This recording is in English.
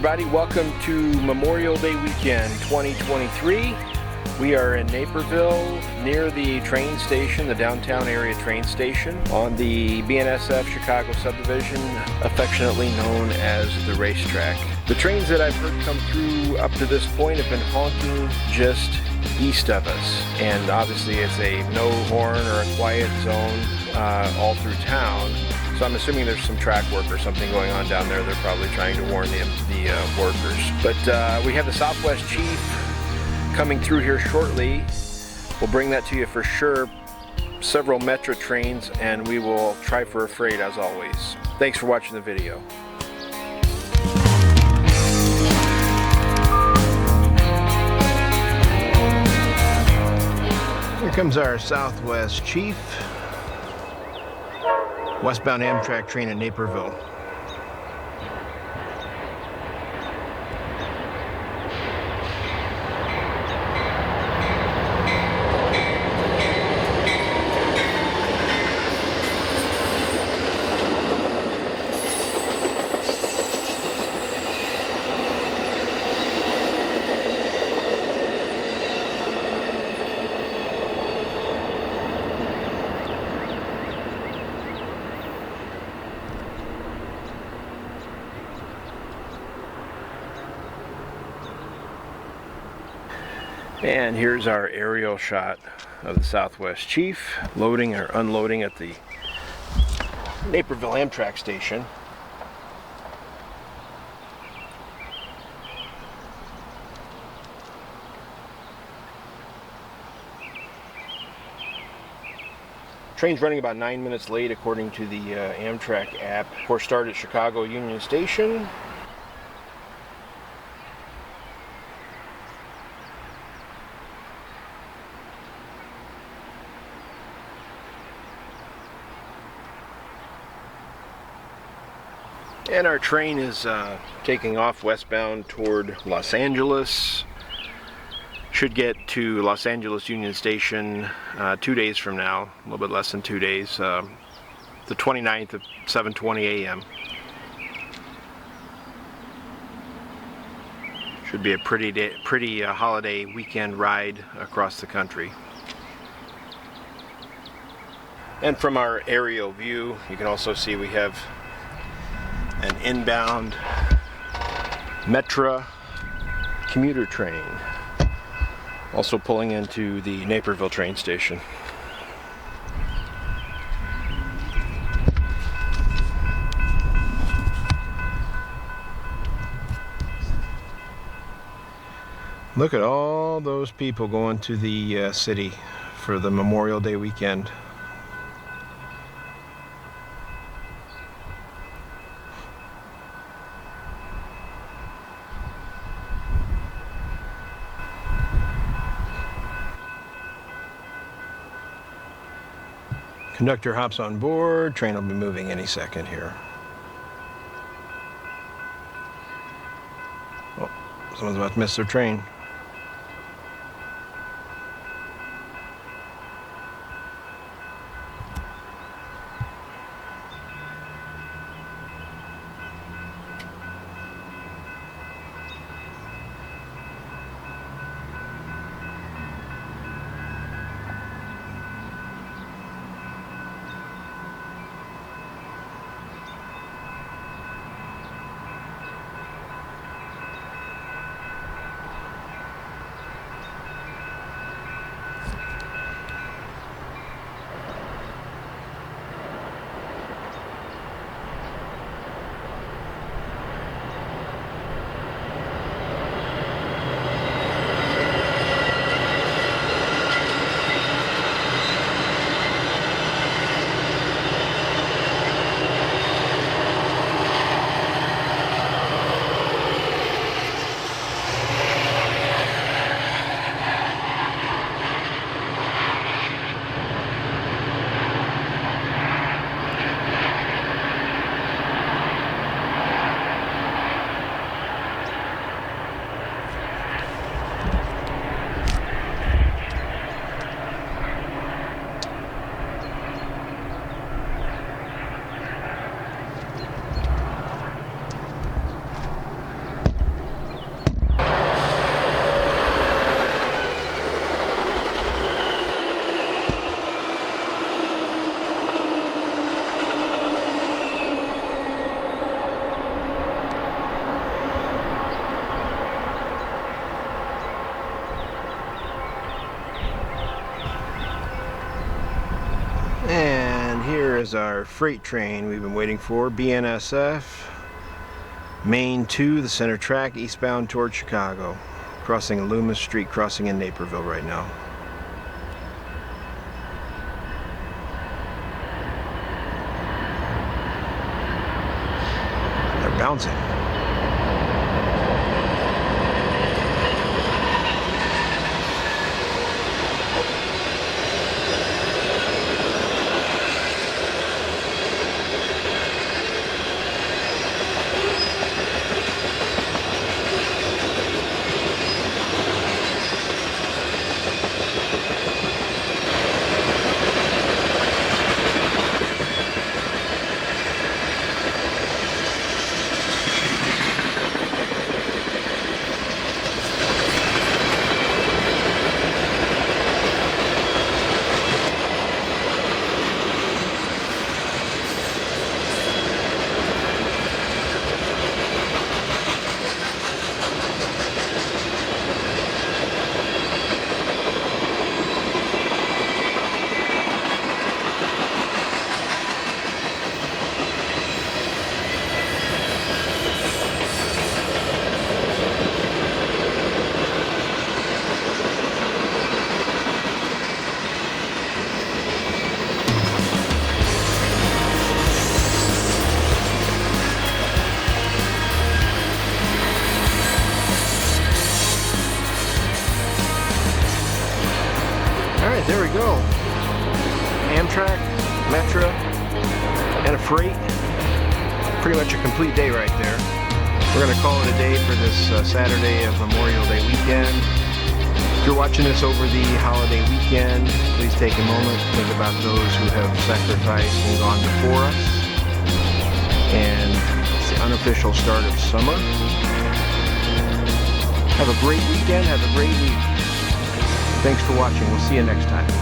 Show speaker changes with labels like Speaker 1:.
Speaker 1: everybody, welcome to Memorial Day weekend 2023. We are in Naperville near the train station, the downtown area train station, on the BNSF Chicago subdivision, affectionately known as the Racetrack. The trains that I've heard come through up to this point have been honking just east of us, and obviously it's a no horn or a quiet zone all through town. So I'm assuming there's some track work or something going on down there. They're probably trying to warn the workers. But we have the Southwest Chief coming through here shortly. We'll bring that to you for sure. Several Metro trains, and we will try for a freight as always. Thanks for watching the video. Here comes our Southwest Chief. Westbound Amtrak train in Naperville. And here's our aerial shot of the Southwest Chief loading or unloading at the Naperville Amtrak station. Train's running about 9 minutes late according to the Amtrak app. Course start at Chicago Union Station. And our train is taking off westbound toward Los Angeles. Should get to Los Angeles Union Station 2 days from now, a little bit less than 2 days, the 29th at 7:20 a.m. Should be a pretty holiday weekend ride across the country. And from our aerial view, you can also see we have an inbound Metra commuter train also pulling into the Naperville train station. Look at all those people going to the city for the Memorial Day weekend. Conductor hops on board. Train will be moving any second here. Oh, someone's about to miss their train. is our freight train we've been waiting for, BNSF, Main 2, the center track, eastbound towards Chicago. Crossing Loomis Street, crossing in Naperville right now. They're bouncing. Alright, there we go. Amtrak, Metra, and a freight. Pretty much a complete day right there. We're going to call it a day for this Saturday of Memorial Day weekend. If you're watching this over the holiday weekend, please take a moment to think about those who have sacrificed and gone before us. And it's the unofficial start of summer. Have a great weekend. Have a great week. Thanks for watching. We'll see you next time.